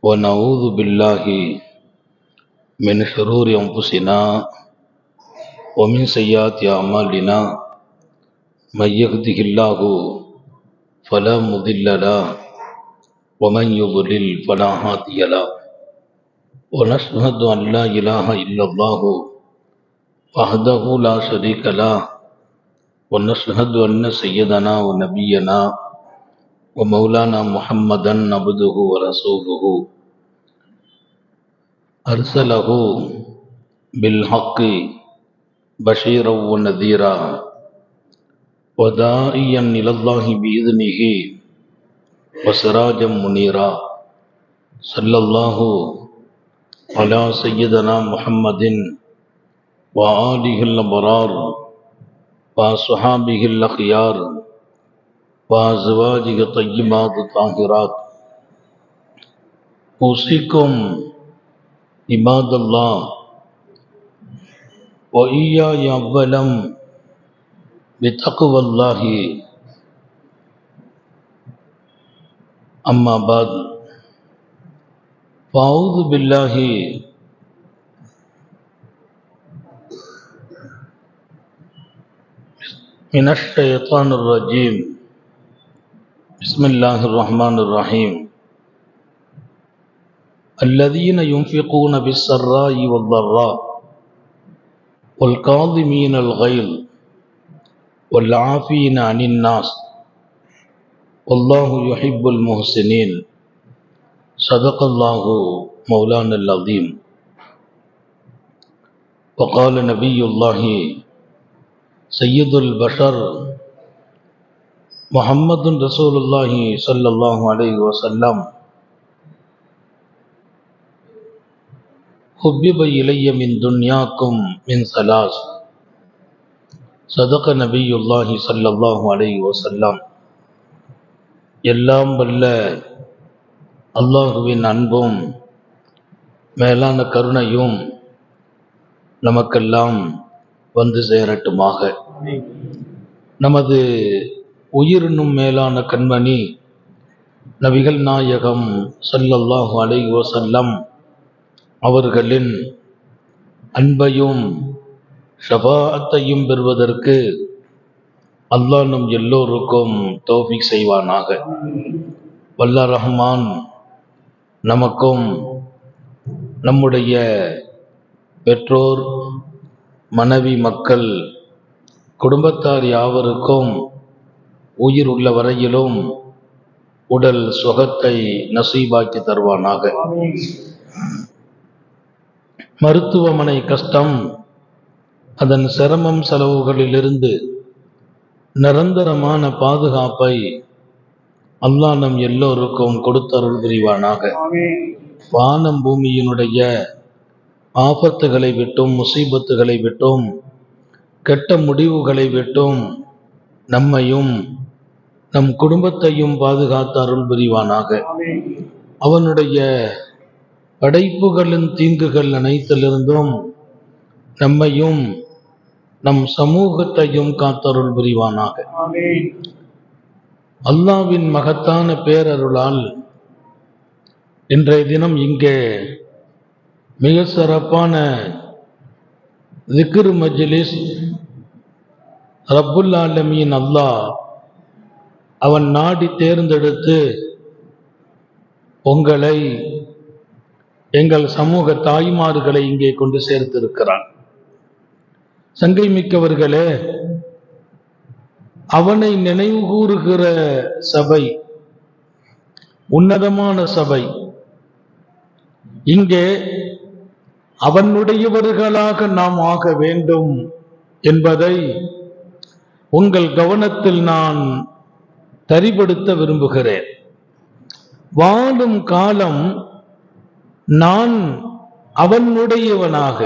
ونعوذ بالله من شرور أنفسنا ومن سيئات أعمالنا من يهده الله فلا مضل له ومن يضلل فلا هادي له ونشهد أن لا إله إلا الله وحده لا شريك له ونشهد أن سيدنا ونبينا ومولانا محمدا عبده ورسوله أرسله بالحق بشيرا ونذيرا وداعيا إلى الله بإذنه وسراجا منيرا صلى الله على سيدنا محمد وآله الأبرار وصحابه الأخيار وأزواجه الطيبات الطاهرات أوصيكم عباد الله وإياي أولا بتقوى الله أما بعد فأعوذ بالله من الشيطان الرجيم بسم الله الرحمن الرحيم الذين ينفقون بالسراء والضراء والكاظمين الغيظ والعافين عن الناس والله يحب المحسنين صدق الله مولانا العظيم وقال نبي الله سيد البشر محمد رسول الله صلى الله عليه وسلم حبب إلي من دنياكم من ثلاث صدق نبي الله صلى الله عليه وسلم எல்லாம் வல்ல அல்லாஹுவின் அன்பும் மேலான கருணையும் நமக்கெல்லாம் வந்து சேரட்டுமாக. நமது உயிரினும் மேலான கண்மணி நபிகள் நாயகம் ஸல்லல்லாஹு அலைஹி வஸல்லம் அவர்களின் அன்பையும் ஷஃபாஅத்தையும் பெறுவதற்கு அல்லாஹ் நம் எல்லோருக்கும் தௌஃபீக் செய்வானாக. வல்ல ரஹ்மான் நமக்கும் நம்முடைய பெற்றோர், மனைவி, மக்கள், குடும்பத்தார் யாவருக்கும் உயிர் உள்ள வரையிலும் உடல் சுகத்தை நசீபாக்கி தருவானாக. மருத்துவமனை கஷ்டம், அதன் சிரமம் செலவுகளிலிருந்து நிரந்தரமான பாதுகாப்பை அல்லாஹ் நம் எல்லோருக்கும் கொடுத்தருள் புரிவானாக. வானம் பூமியினுடைய ஆபத்துகளை விட்டும், முசீபத்துகளை விட்டும், கெட்ட முடிவுகளை விட்டும் நம்மையும் நம் குடும்பத்தையும் பாதுகாத்து அருள் புரிவானாக. அவனுடைய படைப்புகளின் தீங்குகள் அனைத்திலிருந்தும் நம்மையும் நம் சமூகத்தையும் காத்தருள் புரிவானாக. அல்லாஹ்வின் மகத்தான பேரருளால் இன்றைய தினம் இங்கே மிக சிறப்பான திக்ர் மஜ்லிஸ் ரப்புல் ஆலமீன் அல்லாஹ் அவன் நாடி தேர்ந்தெடுத்து உங்களை, எங்கள் சமூக தாய்மார்களை இங்கே கொண்டு சேர்த்திருக்கிறான். சங்கை மிக்கவர்களே, அவனை நினைவு கூறுகிற சபை, உன்னதமான சபை. இங்கே அவனுடையவர்களாக நாம் ஆக வேண்டும் என்பதை உங்கள் கவனத்தில் நான் தரிபடுத்த விரும்புகிறேன். வாழும் காலம் நான் அவனுடையவனாக,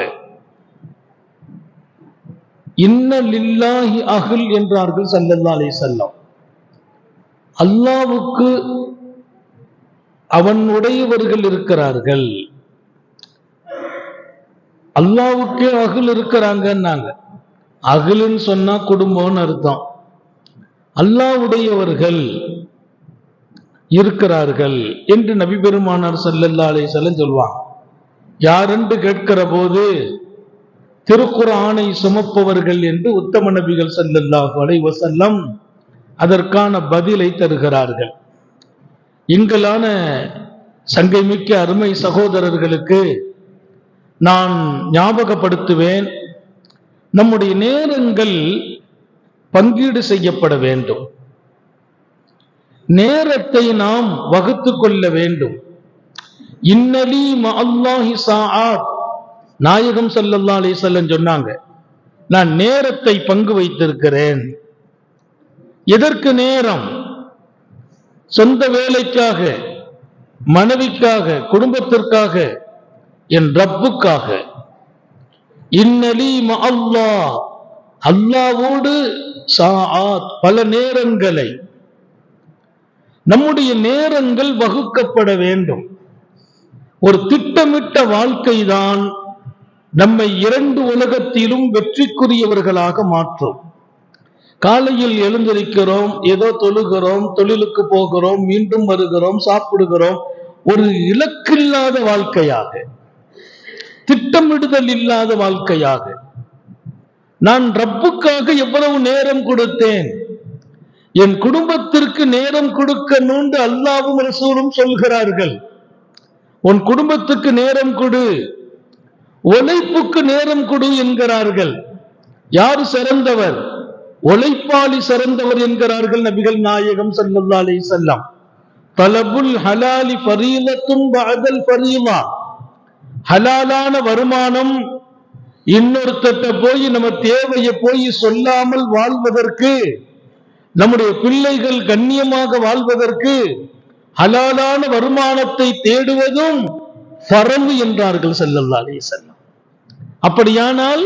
இன்ன லில்லாஹி அஹ்ல் என்றார்கள் ஸல்லல்லாஹு அலைஹி வஸல்லம். அல்லாஹ்வுக்கு அவனுடையவர்கள் இருக்கிறார்கள், அல்லாஹ்வுக்கே அஹ்ல் இருக்கிறாங்கன்னாங்க. அஹ்லுன்னு சொன்னா குடும்பம்னு அர்த்தம். அல்லாஹ்வுடையவர்கள் இருக்கிறார்கள் என்று நபி பெருமானார் ஸல்லல்லாஹு அலைஹி வஸல்லம் சொல்வாங்க. யாரென்று கேட்கிற போது திருக்குர்ஆனை சுமப்பவர்கள் என்று உத்தம நபிகள் ஸல்லல்லாஹு அலைஹி வஸல்லம் அதற்கான பதிலை தருகிறார்கள். எங்களான சங்கைமிக்க அருமை சகோதரர்களுக்கு நான் ஞாபகப்படுத்துவேன், நம்முடைய நேரங்கள் பங்கீடு செய்யப்பட வேண்டும். நேரத்தை நாம் வகுத்து கொள்ள வேண்டும். இன்னலி மஅல்லாஹி ஸாஆத், நாயகம் ஸல்லல்லாஹு அலைஹி வஸல்லம் சொன்னாங்க, நான் நேரத்தை பங்கு வைத்திருக்கிறேன். எதற்கு நேரம்? சொந்த வேலைக்காக, மனைவிக்காக, குடும்பத்திற்காக, என் ரப்புக்காக. இன்னலி மஅல்லாஹ், அல்லாஹ்வோடு ஸாஆத், பல நேரங்களை. நம்முடைய நேரங்கள் வகுக்கப்பட வேண்டும். ஒரு திட்டமிட்ட வாழ்க்கை தான் நம்மை இரண்டு உலகத்திலும் வெற்றிக்குரியவர்களாக மாற்றும். காலையில் எழுந்திருக்கிறோம், ஏதோ தொழுகிறோம், தொழிலுக்கு போகிறோம், மீண்டும் வருகிறோம், சாப்பிடுகிறோம். ஒரு இலக்கில்லாத வாழ்க்கையாக, திட்டமிடுதல் இல்லாத வாழ்க்கையாக. நான் ரப்புக்காக எவ்வளவு நேரம் கொடுத்தேன், என் குடும்பத்திற்கு நேரம் கொடுக்கணும்னு அல்லாஹ்வும் ரசூலும் சொல்கிறார்கள். உன் குடும்பத்துக்கு நேரம் கொடு, உழைப்புக்கு நேரம் கொடு என்கிறார்கள். யார் சிறந்தவர்? உழைப்பாளி சிறந்தவர் என்கிறார்கள் நபிகள் நாயகம் ஸல்லல்லாஹு அலைஹி வஸல்லம். தலபுல் ஹலாலி ஃபரீலத்துன் பஅதல் ஃபரீலா, ஹலாலான வருமானம் இன்னொருத்தட்ட போய் நம்ம தேவையை போய் சொல்லாமல் வாழ்வதற்கு, நம்முடைய பிள்ளைகள் கண்ணியமாக வாழ்வதற்கு ஹலாலான வருமானத்தை தேடுவதும் ஃபரது என்றார்கள் ஸல்லல்லாஹு அலைஹி வஸல்லம். அப்படியானால்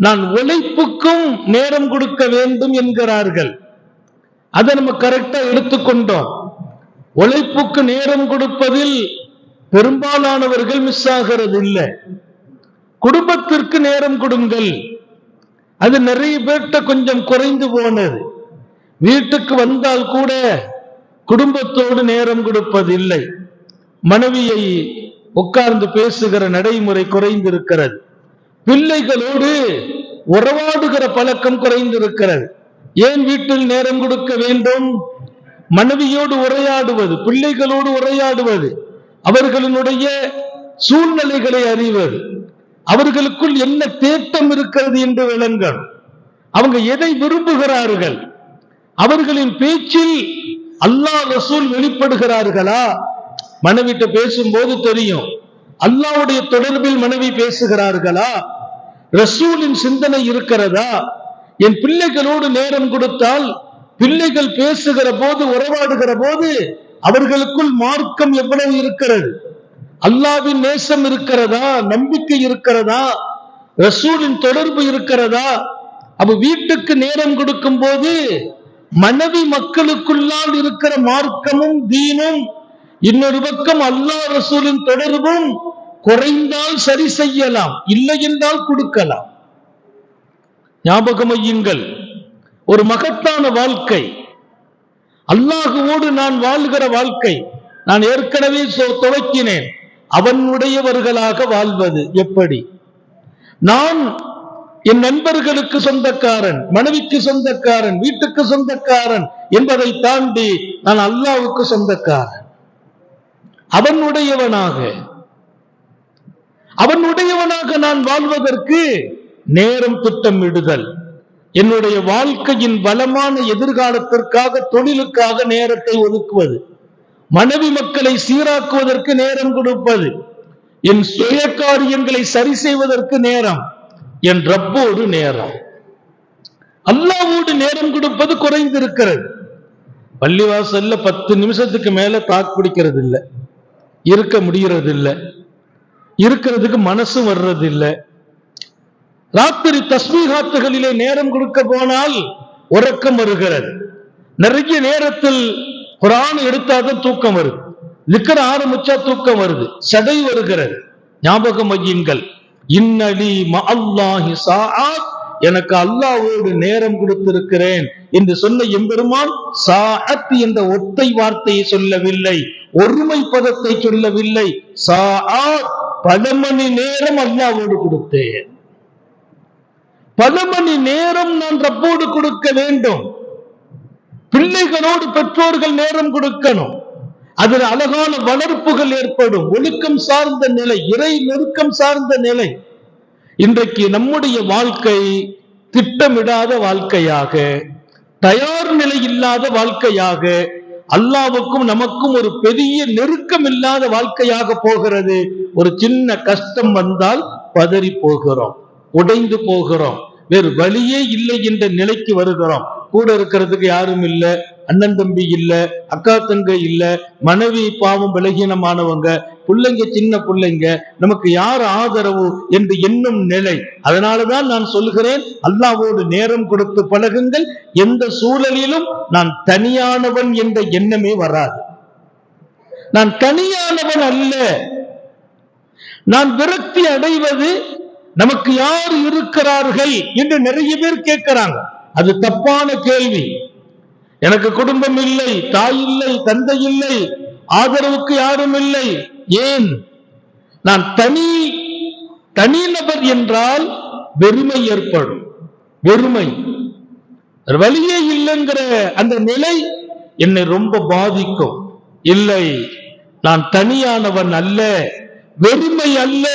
நான் உழைப்புக்கும் நேரம் கொடுக்க வேண்டும் என்கிறார்கள். அதை நம்ம கரெக்டா எடுத்துக்கொண்டோம். உழைப்புக்கு நேரம் கொடுப்பதில் பெரும்பாலானவர்கள் மிஸ் ஆகிறது இல்லை. குடும்பத்திற்கு நேரம் கொடுங்கள், அது நிறைய பேர்கிட்ட கொஞ்சம் குறைந்து போனது. வீட்டுக்கு வந்தால் கூட குடும்பத்தோடு நேரம் கொடுப்பதில்லை. மனைவியை உட்கார்ந்து பேசுகிற நடைமுறை குறைந்திருக்கிறது. பிள்ளைகளோடு உறவாடுகிற பழக்கம் குறைந்திருக்கிறது. ஏன் வீட்டில் நேரம் கொடுக்க வேண்டும்? மனைவியோடு உரையாடுவது, பிள்ளைகளோடு உரையாடுவது, அவர்களுடைய சூழ்நிலைகளை அறிவது, அவர்களுக்குள் என்ன தேட்டம் இருக்கிறது என்று விளங்கணும். அவங்க எதை விரும்புகிறார்கள்? அவர்களின் பேச்சில் அல்லாஹ் ரசூல் வெளிப்படுகிறார்களா? மனைவிட்ட பேசும்போது தெரியும். அல்லாஹ்வுடைய தொடர்பில் மனைவி பேசுகிறார்களா? ரசூலின் சிந்தனை இருக்கிறதா? என் பிள்ளைகளோடு நேரம் கொடுத்தால், பிள்ளைகள் பேசுகிற போது, உறவாடுகிற போது அவர்களுக்குள் மார்க்கம் எவ்வளவு இருக்கிறது? அல்லாஹ்வின் நேசம் இருக்கிறதா? நம்பிக்கை இருக்கிறதா? ரசூலின் தொடர்பு இருக்கிறதா? அப்ப வீட்டுக்கு நேரம் கொடுக்கும் போது மனைவி மக்களுக்குள்ளால் இருக்கிற மார்க்கமும் தீனும், இன்னொரு பக்கம் அல்லாஹ் ரசூலின் தொடர்பும் குறைந்தால் சரி செய்யலாம், இல்லை என்றால் கொடுக்கலாம். ஞாபகம் வையுங்கள், ஒரு மகத்தான வாழ்க்கை, அல்லாஹுவோடு நான் வாழ்கிற வாழ்க்கை. நான் ஏற்கனவே துவக்கினேன், அவனுடையவர்களாக வாழ்வது எப்படி? நான் என் நண்பர்களுக்கு சொந்தக்காரன், மனைவிக்கு சொந்தக்காரன், வீட்டுக்கு சொந்தக்காரன் என்பதை தாண்டி நான் அல்லாஹ்வுக்கு சொந்தக்காரன். அவனுடையவனாக நான் வாழ்வதற்கு நேரம் திட்டமிடுதல், என்னுடைய வாழ்க்கையின் பலமான எதிர்காலத்திற்காக, தொழிலுக்காக நேரத்தை ஒதுக்குவது, மனைவி மக்களை சீராக்குவதற்கு நேரம் கொடுப்பது, என் சுய காரியங்களை சரி செய்வதற்கு நேரம், என் ரப்போடு நேரம். அல்லாஹ்வோடு நேரம் கொடுப்பது குறைந்திருக்கிறது. பள்ளிவாசல்ல 10 நிமிஷத்துக்கு மேல தாக்கு பிடிக்கிறது இல்லை, இருக்க முடிகிறது இல்லை, இருக்கிறதுக்கு மனசு வர்றது இல்லை. ராத்திரி தஸ்பீஹாத்துகளிலே நேரம் கொடுக்க போனால் உறக்கம் வருகிறது. நிறைய நேரத்தில் குர்ஆன் எடுத்தாதான் தூக்கம் வருது, ذிக்ர ஆரம்பிச்சா தூக்கம் வருது, சடை வருகிறது. ஞாபகம் வையுங்கள், இன்னலி மஅல்லாஹி ஸாஆத், எனக்கு அல்லாஹ்வோடு நேரம் கொடுத்திருக்கிறேன் என்று சொன்ன எம்பெருமான் சாஅத் என்ற ஒத்தை வார்த்தையை சொல்லவில்லை, ஒருமை பதத்தை சொல்லவில்லை. சாஅத் பல மணி நேரம் அல்லாஹ்வோடு கொடுத்தேன். பல மணி நேரம் நான் ரப்போடு கொடுக்க வேண்டும். பிள்ளைகளோடு பெற்றோர்கள் நேரம் கொடுக்கணும். அதில் அழகான வளர்ப்புகள் ஏற்படும். ஒழுக்கம் சார்ந்த நிலை, இறை நெருக்கம் சார்ந்த நிலை. இன்றைக்கு நம்முடைய வாழ்க்கை திட்டமிடாத வாழ்க்கையாக, தயார் நிலை இல்லாத வாழ்க்கையாக, அல்லாஹ்வுக்கும் நமக்கும் ஒரு பெரிய நெருக்கம் இல்லாத வாழ்க்கையாக போகிறது. ஒரு சின்ன கஷ்டம் வந்தால் பதறி போகிறோம், உடைந்து போகிறோம், வேறு வழியே இல்லை என்ற நிலைக்கு வருகிறோம். கூட இருக்கிறதுக்கு யாரும் இல்ல, அண்ணன் தம்பி இல்ல, அக்கா தங்கை இல்ல, மனைவி பாவம் பலகீனமானவங்க, பிள்ளைங்க சின்ன பிள்ளைங்க, நமக்கு யார் ஆதரவு என்று எண்ணும் நிலை. அதனாலதான் நான் சொல்கிறேன், அல்லாஹ்வோடு நேரம் கொடுத்து பழகுங்கள். எந்த சூழலிலும் நான் தனியானவன் என்ற எண்ணமே வராது. நான் தனியானவன் அல்ல. நான் விரக்தி அடைவது நமக்கு யார் இருக்கிறார்கள் என்று நிறைய பேர் கேட்கிறாங்க. அது தப்பான கேள்வி. எனக்கு குடும்பம் இல்லை, தாய் இல்லை, தந்தை இல்லை, ஆதரவுக்கு யாரும் இல்லை. ஏன்? நான் தனிநபர் என்றால் வெறுமை ஏற்படும். வெறுமை, வழியே இல்லைங்கிற அந்த நிலை என்னை ரொம்ப பாதிக்கும். இல்லை, நான் தனியானவன் அல்ல, வெறுமை அல்ல,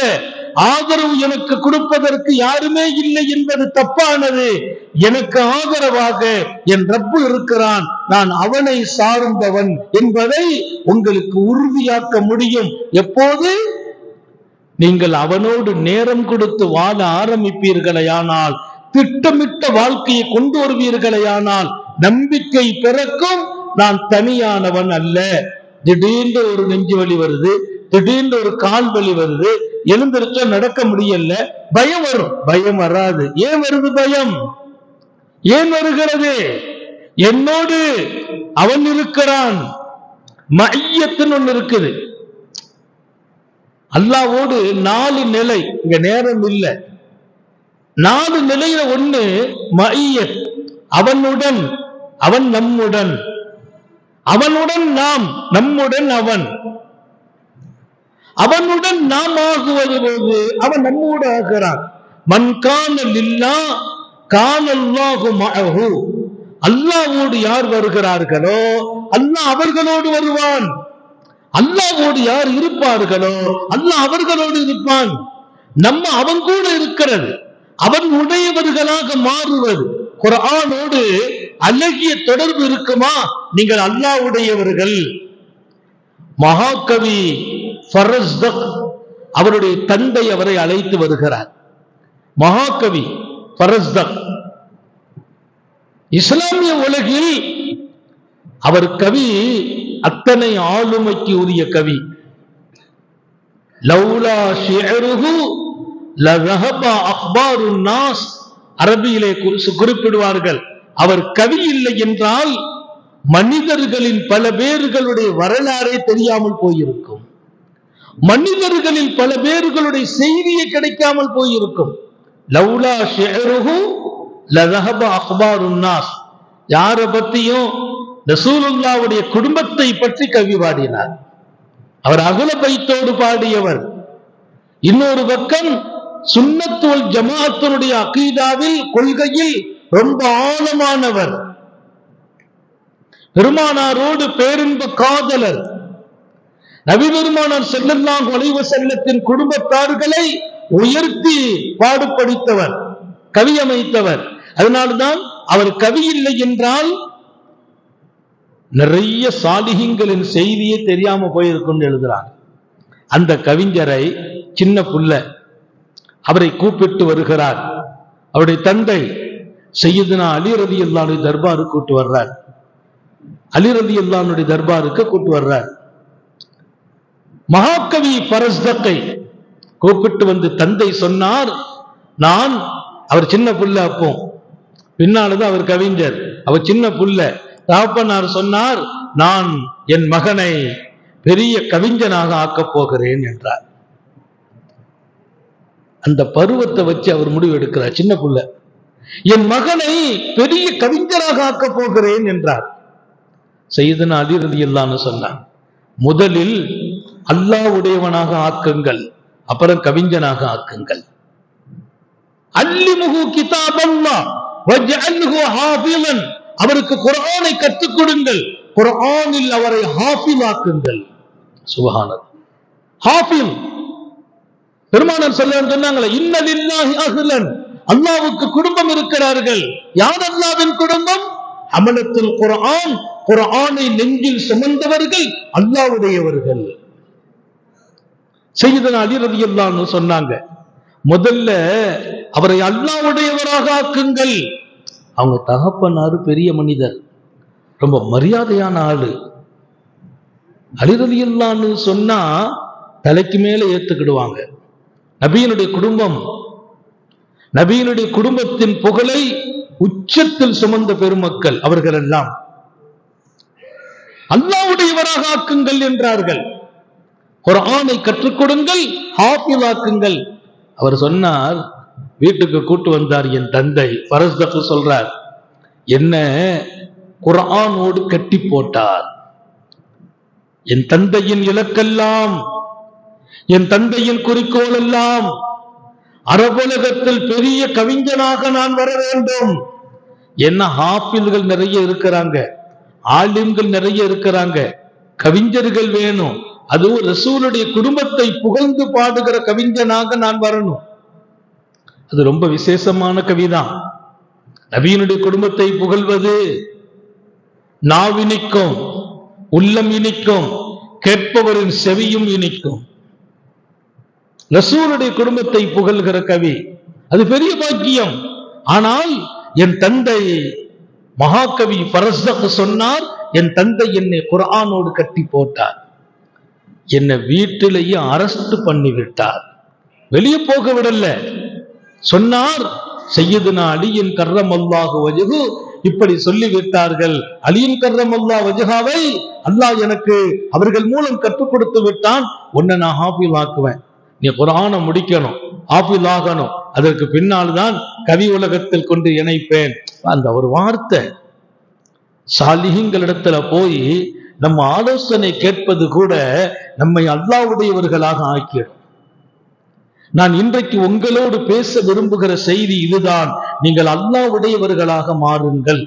ஆதரவு எனக்கு கொடுப்பதற்கு யாருமே இல்லை என்பது தப்பானது. எனக்கு ஆதரவாக என் ரப்பு இருக்கிறான், நான் அவனை சார்ந்தவன் என்பதை உங்களுக்கு உறுதியாக்க முடியும். எப்போது? நீங்கள் அவனோடு நேரம் கொடுத்து வாழ ஆரம்பிப்பீர்களேயானால், திட்டமிட்ட வாழ்க்கையை கொண்டு வருவீர்களேயானால் நம்பிக்கை பிறக்கும். நான் தனியானவன் அல்ல. திடீர்னு ஒரு நெஞ்சு வலி வருது, திடீர்னு ஒரு கால் வலி வருது, எழுந்திருச்சா நடக்க முடியல, பயம் வரும். பயம் வராது. ஏன் வருது பயம்? ஏன் வருகிறது? என்னோடு அவன் இருக்கிறான். மையத்துன்னு ஒண்ணு இருக்குது. அல்லாஹ்வோடு 4 நிலை, இங்க நேரம் இல்லை. 4 நிலையில ஒண்ணு மையத். அவனுடன், அவன் நம்முடன், அவனுடன் நாம், நம்முடன் அவன். அவனுடன் நாம் ஆகுவது போது அவன் நம்மோடு ஆகிறான். மன் கான லில்லாஹ் கான அல்லாஹு மஅஹு. அல்லாஹ்வோடு யார் வருகிறார்களோ அல்லாஹ் அவர்களோடு வருவான். அல்லாஹ்வோடு யார் இருப்பார்களோ அல்லாஹ் அவர்களோடு இருப்பான். நம்ம அவன் கூட இருக்கிறது, அவன் உடையவர்களாக மாறுவது. குர்ஆனோடு அழகிய தொடர்பு இருக்குமா? நீங்கள் அல்லாஹ்வுடையவர்கள். மகாகவி ஃபரஸ்தக் அவருடைய தந்தை அவரை அழைத்து வருகிறார். மகாகவி ஃபரஸ்தக் இஸ்லாமிய உலகில் அவர் கவி, அத்தனை ஆளுமைக்கு உரிய கவி. லௌலா ஷிஅருஹு லذهب அக்பாரு الناس. அரபியிலே குறிப்பிடுவார்கள், அவர் கவி இல்லை என்றால் மனிதர்களின் பல பேர்களுடைய வரலாறே தெரியாமல் போயிருக்கும். மனிதர்களில் பல பேர்களுடைய செய்தியே கிடைக்காமல் போயிருக்கும். லௌலா ஷிஅருஹு லذهب அக்பாரு الناس. யார பத்தியும் ரசூலுல்லாஹ்வுடைய குடும்பத்தை பற்றி கவி பாடினார். அவர் அகல பைத்தோடு பாடியவர். இன்னொரு பக்கம் சுன்னத் வல் ஜமாஅத்துடைய அகீதாவில், கொள்கையில் ரொம்ப ஆழமானவர். பெருமானாரோடு பேரின்ப காதலர். நபி பெருமானார் ஸல்லல்லாஹு அலைஹி வஸல்லத்தின் குடும்பத்தார்களை உயர்த்தி பாடுபடித்தவர், கவியமைத்தவர். அதனால்தான் அவர் கவி இல்லை என்றால் நிறைய சாலிஹீன்களின் செய்தியே தெரியாம போயிருக்கும் எழுதுறார். அந்த கவிஞரை சின்ன புள்ள அவரை கூப்பிட்டு வருகிறார். அவருடைய தந்தை சையதுனா அலி ரலியல்லாஹு அன்ஹு தர்பாருக்கு கூட்டு வர்றார். அலி ரலியல்லாஹு அன்ஹு தர்பாருக்கு கூட்டு வர்றார். மகாகவி ஃபரஸ்தக்கை கூப்பிட்டு வந்து தந்தை சொன்னார், நான், அவர் சின்ன புள்ள, அப்போ பின்னால்தான் அவர் கவிஞர், அவர் சின்ன புள்ள. தகப்பனார் சொன்னார், நான் என் மகனை பெரிய கவிஞனாக ஆக்கப் போகிறேன் என்றார். அந்த பருவத்தை வச்சு அவர் முடிவு எடுக்கிறார். சின்ன புள்ள என் மகனை பெரிய கவிஞராக ஆக்கப் போகிறேன் என்றார். சையதுனா அலி ரலியல்லாஹு அன்ஹு சொன்னார், முதலில் அல்லாஹ் உடையவனாக ஆக்குங்கள், அப்புறம் கவிஞனாக ஆக்குங்கள். அல்லிமுஹு கிதாபல்லாஹ் வஜ்அல்ஹு ஹாஃபிலன், அவருக்கு குர்ஆனை கற்றுக் கொடுங்கள், குர்ஆனில் அவரை ஹாஃபில் ஆக்குங்கள். சுப்ஹானல்லாஹ். ஹாஃபில் பெருமானார் ஸல்லல்லாஹு அலைஹி வஸல்லம் சொன்னாங்களே, இன்ன லில்லாஹி அஹ்லன், அல்லாஹ்வுக்கு குடும்பம் இருக்கிறார்கள். யார் அல்லாஹ்வின் குடும்பம்? ஹமலத்துல் குர்ஆன், குர்ஆனை நெஞ்சில் சுமந்தவர்கள் அல்லாஹ்வுடையவர்கள். சையதுனா அலி ரலியல்லாஹு அன்ஹு சொன்னாங்க, முதல்ல அவரை அல்லாஹ்வுடையவராக ஆக்குங்கள். அவங்க தகப்பனாரு பெரிய மனிதர், ரொம்ப மரியாதையான ஆளு. அலி ரலியல்லாஹு அன்ஹு சொன்னா தலைக்கு மேல ஏத்துக்கிடுவாங்க. நபியினுடைய குடும்பம், நபியினுடைய குடும்பத்தின் புகழை உச்சத்தில் சுமந்த பெருமக்கள் அவர்கள் எல்லாம் அல்லாஹ்வுடையவராக ஆக்குங்கள் என்றார்கள். குர்ஆனை கற்றுக் கொடுங்கள், ஹாஃபில் ஆக்குங்கள். அவர் சொன்னார், வீட்டுக்கு கூட்டு வந்தார் என் தந்தை பரஸ்தக் சொல்றார், என்ன குர்ஆனோடு கட்டி போட்டார். என் தந்தையின் இலக்கெல்லாம், என் தந்தையின் குறிக்கோள் எல்லாம் அரபுலகத்தில் பெரிய கவிஞனாக நான் வர வேண்டும். என்ன ஹாஃபில்கள் நிறைய இருக்கிறாங்க, ஆலிம்கள் நிறைய இருக்கிறாங்க, கவிஞர்கள் வேணும். அதுவும் ரசூலுடைய குடும்பத்தை புகழ்ந்து பாடுகிற கவிஞனாக நான் வரணும். அது ரொம்ப விசேஷமான கவிதான். நபியினுடைய குடும்பத்தை புகழ்வது நாவினிக்கும், உள்ளம் இனிக்கும், கேட்பவரின் செவியும் இனிக்கும். ரசூலுடைய குடும்பத்தை புகழ்கிற கவி, அது பெரிய பாக்கியம். ஆனால் என் தந்தை மகாகவி பரஸ்தக் சொன்னார், என் தந்தை என்னை குர்ஆனோடு கட்டி போட்டார், என்னை வீட்டிலேயே அரெஸ்ட் பண்ணி விட்டார், வெளியே போக விடல. சொன்னார், சையதுனா அலியின் கர்ரமல்லாஹு வஜ்ஹு இப்படி சொல்லிவிட்டார்கள். அலியின் கர்ரமல்லாஹு வஜ்ஹாவை அல்லாஹ் எனக்கு அவர்கள் மூலம் கற்றுக் கொடுத்து விட்டான், உன்னை நான் ஹாஃபில் ஆக்குவேன், நீ குர்ஆனை முடிக்கணும், ஹாஃபில் ஆகணும், அதற்கு பின்னால் தான் கவி உலகத்தில் கொண்டு இணைப்பேன். அந்த ஒரு வார்த்தை சாலிஹீன்களிடத்துல போய் நம்ம ஆலோசனை கேட்பது கூட நம்மை அல்லாஹ்வுடையவர்களாக ஆக்கிடும். நான் இன்றைக்கு உங்களோடு பேச விரும்புகிற செய்தி இதுதான், நீங்கள் அல்லாஹ்வுடையவர்களாக மாறுங்கள்.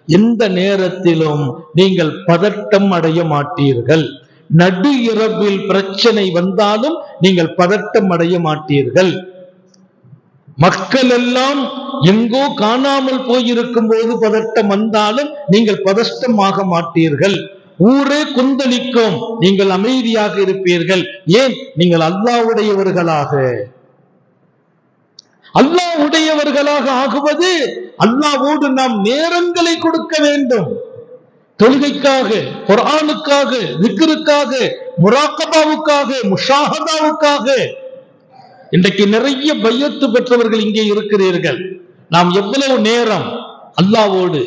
எந்த நேரத்திலும் நீங்கள் பதட்டம் அடைய மாட்டீர்கள். நடு இரவில் பிரச்சனை வந்தாலும் நீங்கள் பதட்டம் அடைய மாட்டீர்கள். மக்கள் எல்லாம் எங்கோ காணாமல் போயிருக்கும் போது பதட்டம் வந்தாலும் நீங்கள் பதஷ்டமாக மாட்டீர்கள். ஊரே கொந்தளிக்கும், நீங்கள் அமைதியாக இருப்பீர்கள். ஏன்? நீங்கள் அல்லாஹ்வுடையவர்களாக ஆகுவது, அல்லாஹ்வோடு நாம் நேரங்களை கொடுக்க வேண்டும். தொழுகைக்காக, குர்ஆனுக்காக, திக்ருக்காக, முராகபாவுக்காக, முஷாஹதாவுக்காக. இன்றைக்கு நிறைய பையத்து பெற்றவர்கள் இங்கே இருக்கிறீர்கள். நாம் எவ்வளவு நேரம் அல்லாஹ்வோடு?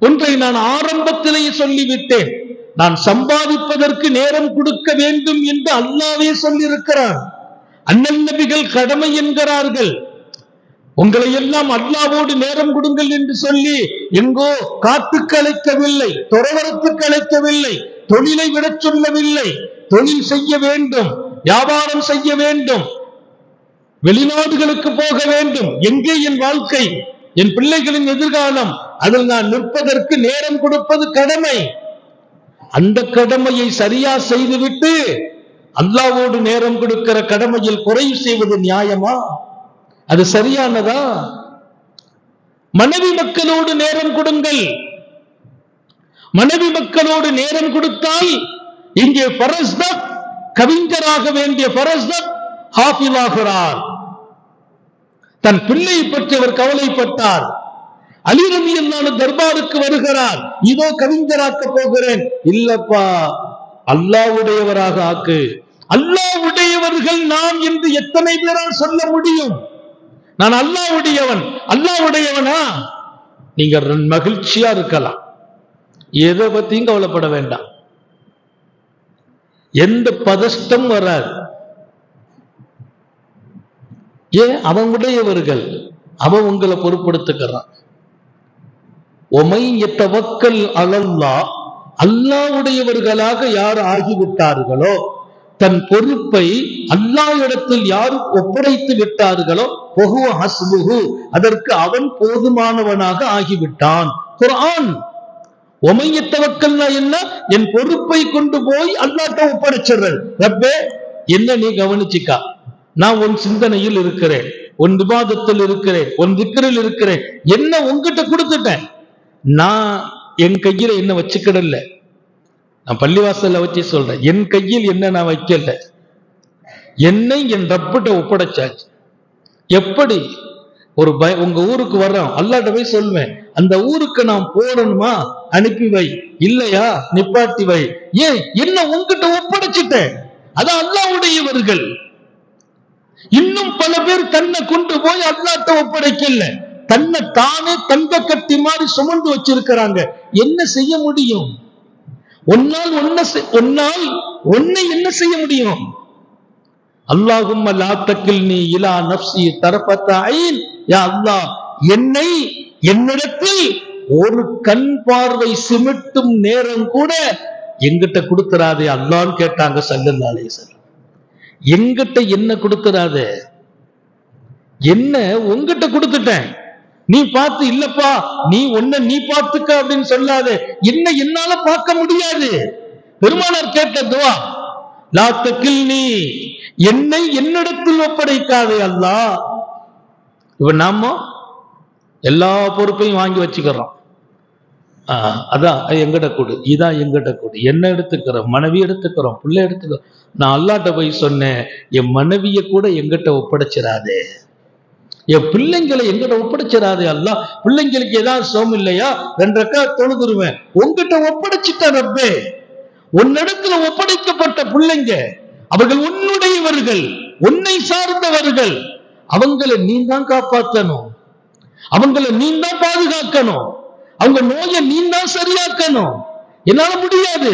ஒன்றை நான் ஆரம்பத்திலேயே சொல்லிவிட்டேன், நான் சம்பாதிப்பதற்கு நேரம் கொடுக்க வேண்டும் என்று அல்லாஹ்வே சொல்லியிருக்கிறான். அண்ணல் நபிகள் கடமை என்கிறார்கள். உங்களை எல்லாம் அல்லாஹ்வோடு நேரம் கொடுங்கள் என்று சொல்லி எங்கோ காத்துக்கு அழைக்கவில்லை, துறவரத்துக்கு அழைக்கவில்லை, தொழிலை விடச் சொல்லவில்லை. தொழில் செய்ய வேண்டும், வியாபாரம் செய்ய வேண்டும், வெளிநாடுகளுக்கு போக வேண்டும். எங்கே என் வாழ்க்கை, என் பிள்ளைகளின் எதிர்காலம், அதில் நான் நிற்பதற்கு நேரம் கொடுப்பது கடமை. அந்த கடமையை சரியா செய்துவிட்டு அல்லாஹ்வோடு நேரம் கொடுக்கிற கடமையில் குறை செய்வது நியாயமா? அது சரியானதா? மனைவி மக்களோடு நேரம் கொடுங்கள். மனைவி மக்களோடு நேரம் கொடுத்தால் இங்கே பரஸ்தக், கவிஞராக வேண்டிய பரஸ்தக் ஹாஃபிலாகிறார். தன் பிள்ளையை பற்றி அவர் கவலைப்பட்டார். அலி ரலியல்லாஹு அன்ஹு தர்பாருக்கு வருகிறார், இதோ கவிஞராக்க போகிறேன். இல்லப்பா, அல்லாஹ்வுடையவராக ஆக்கு. அல்லாஹ்வுடையவர்கள் நாம் என்று எத்தனை பேரால் சொல்ல முடியும்? நான் அல்லாஹ்வுடையவன். அல்லாஹ்வுடையவனா? நீங்க மகிழ்ச்சியா இருக்கலாம், எதை பத்தியும் கவலைப்பட வேண்டாம், எந்த பதஷ்டம் வராது. ஏன்? அவங்களுடையவர்கள். அவன் உங்களை பொறுப்படுத்துக்கிறான். ஒமை யத்தவக்கல் அலல்லாஹ், அல்லாஹ்வுடையவர்களாக யார் ஆகிவிட்டார்களோ, தன் பொறுப்பை அல்லாஹ் இடத்தில் யார் ஒப்படைத்து விட்டார்களோ, வஹுவ ஹஸ்புஹு, அதற்கு அவன் போதுமானவனாக ஆகிவிட்டான். குர்ஆன். ஒமை யத்தவக்கல்னா என்ன? என் பொறுப்பை கொண்டு போய் அல்லாஹ்ட்ட ஒப்படைச்சிடுறது. ரப்பே, என்ன நீ கவனிச்சுக்கா, நான் உன் சிந்தனையில் இருக்கிறேன், உன் விவாதத்தில் இருக்கிறேன், உன் திக்ரில் இருக்கிறேன், என்ன உன்கிட்ட கொடுத்துட்டேன். நான் என் கையில என்ன வச்சுக்கிடல, நான் பள்ளிவாசல்ல வச்சு சொல்றேன், என் கையில் என்ன நான் வைக்கல, என்னை என் ரப்பிட்ட ஒப்படைச்சாச்சு. எப்படி ஒரு உங்க ஊருக்கு வர்றோம், அல்லாஹ்ட்ட போய் சொல்வேன், அந்த ஊருக்கு நான் போறணுமா அனுப்பி வை, இல்லையா நிப்பாட்டி வை. ஏன்? என்ன உன்கிட்ட ஒப்படைச்சிட்டேன். அதான் அல்லாஹ்வுடையவர்கள். இன்னும் பல பேர் தன்னை கொண்டு போய் அல்லாஹ்ட்ட ஒப்படைக்கல, தன்னை தானே தங்க கட்டி மாதிரி சுமந்து வச்சிருக்கிறாங்க. என்ன செய்ய முடியும்? ஒன்னால் ஒன்னை என்ன செய்ய முடியும்? அல்லாஹும்ம லா தக்கில்னி இலா நஃப்ஸி தரஃபத ஐன். யா அல்லாஹ், என்னை என்னிடத்தில் ஒரு கண் பார்வை சிமிட்டும் நேரம் கூட எங்கிட்ட கொடுத்துறாதே அல்லாஹ்னு கேட்டாங்க ஸல்லல்லாஹு அலைஹி வஸல்லம். எங்கிட்ட என்ன கொடுத்துறாத, என்ன உங்கிட்ட கொடுத்துட்டேன், நீ பார்த்து இல்லப்பா, நீ ஒன்ன நீ பார்த்துக்க அப்படின்னு சொல்லாத, என்ன என்னால பார்க்க முடியாது. பெருமானார் கேட்ட துவா, லா தக்கில்னி, என்னை என்னிடத்தில் ஒப்படைக்காதே அல்லாஹ். இப்ப நாம எல்லா பொறுப்பையும் வாங்கி வச்சுக்கிறோம். அதான் எங்கிட்ட கொடு, இதான் எங்கிட்ட கொடு, என்ன எடுத்துக்கிறோம், மனைவி எடுத்துக்கிறோம், பிள்ளை எடுத்துக்கிறோம். நான் அல்லாஹ்ட்ட போய் சொன்னேன், என் மனைவிய கூட எங்கிட்ட ஒப்படைச்சிடாதே, என் பிள்ளைங்களை எங்கிட்ட ஒப்படைச்சிடாதே அல்லாஹ். பிள்ளைங்களுக்கு ஏதாவது சோம் இல்லையா, 2 ரக்காத் தொழுதுருவேன், உங்ககிட்ட ஒப்படைச்சிட்ட ரப்பே. உன்னிடத்துல ஒப்படைக்கப்பட்ட பிள்ளைங்க, அவர்கள் உன்னுடையவர்கள், உன்னை சார்ந்தவர்கள். அவங்களை நீ தான் காப்பாற்றணும், அவங்களை நீ தான் பாதுகாக்கணும், அவங்க நோயை நீ தான் சரியாக்கணும். என்னால முடியாது.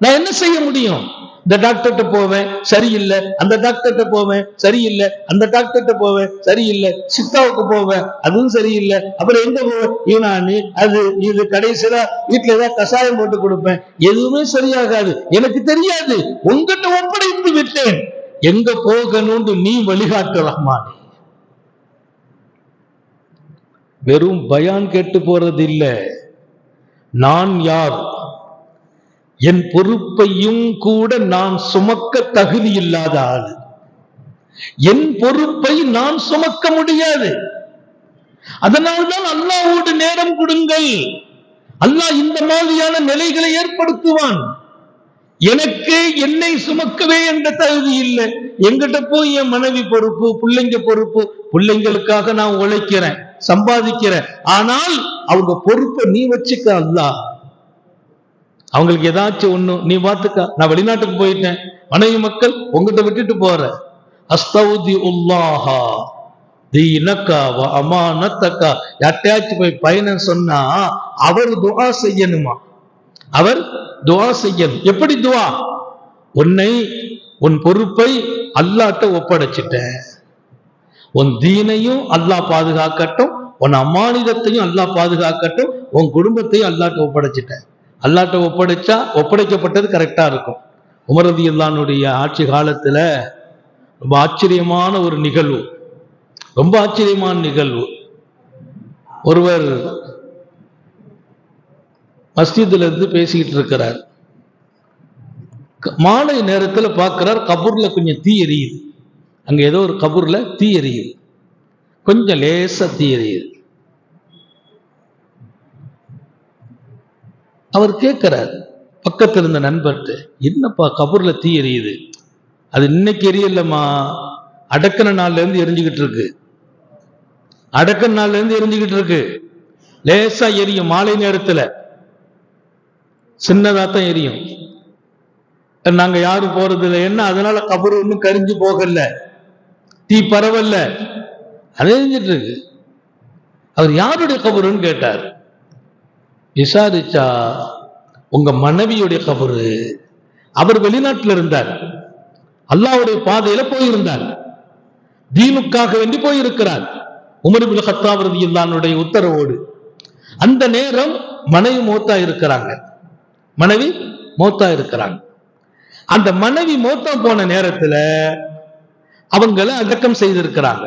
நான் என்ன செய்ய முடியும்? இந்த டாக்டர்கிட்ட போவேன் சரியில்லை, அந்த டாக்டர்கிட்ட போவேன் சரியில்லை, அந்த டாக்டர்கிட்ட போவேன் சரியில்லை, சித்தாவுக்கு போவேன் அதுவும் சரியில்லை, அப்புறம் எங்க போவேன் யூனானி அது இது, கடைசியில வீட்டுல ஏதாவது கஷாயம் போட்டு கொடுப்பேன், எதுவுமே சரியாகாது. எனக்கு தெரியாது, உங்ககிட்ட ஒப்படைத்து விட்டேன், எங்க போகணும்னு நீ வழிகாட்டு ரஹ்மானே. வெறும் பயான் கேட்டு போறது இல்ல, நான் யார், என் பொறுப்பையும் கூட நான் சுமக்க தகுதி இல்லாத ஆளு, என் பொறுப்பை நான் சுமக்க முடியாது. அதனால்தான் அல்லாஹ்வோடு நேரம் கொடுங்கள். அல்லாஹ் இந்த மாதிரியான நிலைகளை ஏற்படுத்துவான். எனக்கு என்னை சுமக்கவே என்ற தகுதி இல்லை, எங்கிட்ட போய் என் மனைவி பொறுப்பு, பிள்ளைங்க பொறுப்பு, பிள்ளைங்களுக்காக நான் உழைக்கிறேன், சம்பாதிக்கிறேன், ஆனால் அவங்க பொறுப்பை நீ வச்சுக்க அல்லாஹ். அவங்களுக்கு ஏதாச்சும் ஒண்ணு நீ பார்த்துக்க, நான் வெளிநாட்டுக்கு போயிட்டேன், மனைவி மக்கள் உங்ககிட்ட விட்டுட்டு போற, அஸ்தௌதிஉல்லாஹா தீனக்கா வ அமானத்தக்கா. யார்ட்டையாச்சும் போய் பயணம் சொன்னா அவர் துஆ செய்யணுமா, அவர் துஆ செய்யணும். எப்படி துஆ? உன்னை, உன் பொறுப்பை அல்லாஹ்ட்ட ஒப்படைச்சிட்டேன், உன் தீனையும் அல்லாஹ் பாதுகாக்கட்டும், உன் அமானிதத்தையும் அல்லாஹ் பாதுகாக்கட்டும், உன் குடும்பத்தையும் அல்லாஹ்ட்ட ஒப்படைச்சிட்டேன். அல்லாஹ்ட்ட ஒப்படைச்சா ஒப்படைக்கப்பட்டது கரெக்டா இருக்கும். உமர் ரலியல்லாஹுனுடைய ஆட்சி காலத்துல ரொம்ப ஆச்சரியமான ஒரு நிகழ்வு, ரொம்ப ஆச்சரியமான நிகழ்வு. ஒருவர் மஸ்ஜித்ல இருந்து பேசிக்கிட்டு இருக்கிறார், மாலை நேரத்துல பார்க்கிறார், கபூர்ல கொஞ்சம் தீ எரியுது. அங்க ஏதோ ஒரு கபூர்ல தீ எரியுது, கொஞ்சம் லேசா தீ எரியுது. அவர் கேட்கிறார் பக்கத்துல இருந்த நண்பர்கிட்ட, என்னப்பா கபூர்ல தீ எரியுது? அது இன்னைக்கு எரியலம்மா, அடக்கின நாள்ல இருந்து எரிஞ்சுக்கிட்டு இருக்கு, அடக்கின நாள்ல இருந்து எரிஞ்சுக்கிட்டு இருக்கு, லேசா எரியும், மாலை நேரத்துல சின்னதாத்தான் எரியும், நாங்க யாரும் போறது இல்லை, என்ன அதனால கபூர் ஒன்னும் கரிஞ்சு போகல, தீ பரவல்ல, அது எரிஞ்சிட்டு இருக்கு. அவர் யாருடைய கபூருன்னு கேட்டார். விசாரிச்சா உங்க மனைவியுடைய கபரு. அவர் வெளிநாட்டில் இருந்தார், அல்லாஹ்வுடைய பாதையில போயிருந்தார், தீனுக்காக வேண்டி போயிருக்கிறார். உமர் இப்னு கத்தாப் ரலியல்லாஹு அன்ஹுடைய உத்தரவோடு. அந்த நேரம் மனைவி மௌத்தா இருக்கிறாங்க. மனைவி மௌத்தா இருக்கிறாங்க. அந்த மனைவி மௌத்தா போன நேரத்துல அவங்கள அடக்கம் செய்திருக்கிறாங்க.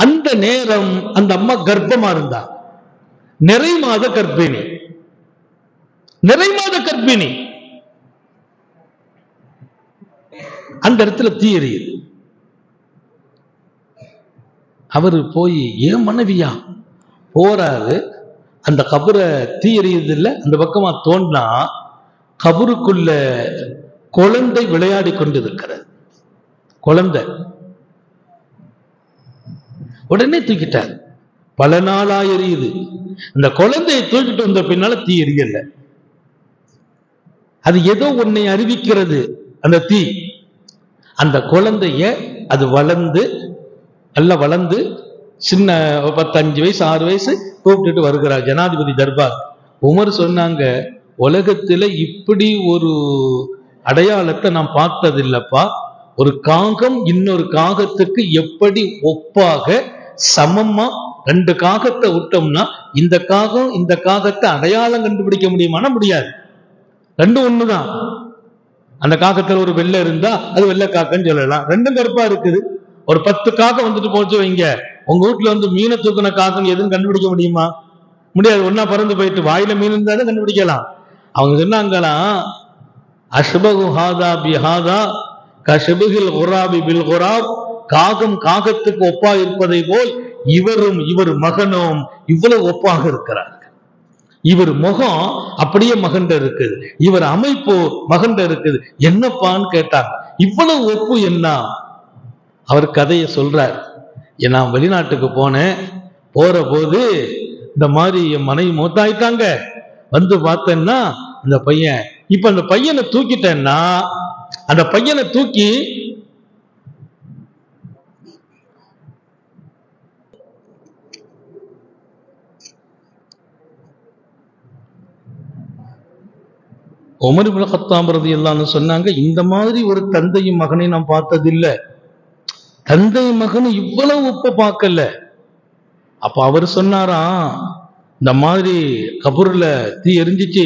அந்த நேரம் அந்த அம்மா கர்ப்பமா இருந்தா, நிறை மாத கர்ப்பிணி. நிறை மாத கர்ப்பிணி. அந்த இடத்துல தீ எரியுது. அவரு போய் ஏன் மனைவியா போறாரு. அந்த கபரை தீ எரியுது இல்ல, அந்த பக்கமா தோண்டா கபருக்குள்ள குழந்தை விளையாடி கொண்டிருக்கிறது. குழந்தை உடனே தூக்கிட்டார். பல நாளா எரியுது. அந்த குழந்தையை தூக்கிட்டு வந்த பின்னால தீ எரியல. அது ஏதோ உன்னை அறிவிக்கிறது அந்த தீ. அந்த குழந்தைய அது வளர்ந்து நல்லா வளர்ந்து சின்ன 15 வயசு 6 வயசு கூப்பிட்டுட்டு வருகிறார் ஜனாதிபதி தர்பார். உமர் சொன்னாங்க, உலகத்துல இப்படி ஒரு அடையாளத்தை நான் பார்த்ததில்லப்பா. ஒரு காகம் இன்னொரு காகத்துக்கு எப்படி ஒப்பாக சமமா 2 காகத்தை விட்டோம்னா இந்த காகம் இந்த காகத்தை அடையாளம் கண்டுபிடிக்க முடியுமானா முடியாது. ரெண்டும் ஒண்ணுதான். அந்த காகத்துல ஒரு வெள்ளை இருந்தா அது வெள்ளை காக்கன்னு சொல்லலாம். ரெண்டும் கருப்பா இருக்குது. ஒரு 10 காகம் வந்துட்டு போச்சு வைங்க, உங்க வீட்டுல வந்து மீனை தூக்குன காகம் எதுன்னு கண்டுபிடிக்க முடியுமா? முடியாது. ஒன்னா பறந்து போயிட்டு வாயில மீன் இருந்தாலும் கண்டுபிடிக்கலாம். அவங்க சொன்னாங்களாம், அஷ்பகு ஹாதா பி ஹாதா கஷ்பகில் குராபி பில் குராப். காகம் காகத்துக்கு ஒப்பா இருப்பதை போல் இவரும் இவர் மகனும் இவ்வளவு ஒப்பாக இருக்கிறார். இவர் முகம் அப்படியே மகன்ட இருக்குது, இவர் அமைப்பு மகன்ட இருக்குது. என்னப்பான்னு கேட்டாங்க. இவ்வளவு ஒப்பு என்ன? அவர் கதையை சொல்றார். நான் வெளிநாட்டுக்கு போனேன். போற போது இந்த மாதிரி என் மனைவி மூத்தாயிட்டாங்க. வந்து பார்த்தேன்னா அந்த பையன், இப்ப அந்த பையனை தூக்கிட்டேன்னா அந்த பையனை தூக்கி உமர் இப்னு கத்தாப் ரலியல்லாஹு அன்ஹு சொன்னாங்க, இந்த மாதிரி ஒரு தந்தையும் மகனையும் நான் பார்த்ததில்லை. தந்தை மகனும் இவ்வளவு ஒப்ப பார்க்கல. அப்ப அவர் சொன்னாராம், இந்த மாதிரி கபூர்ல தீ எரிஞ்சிச்சு,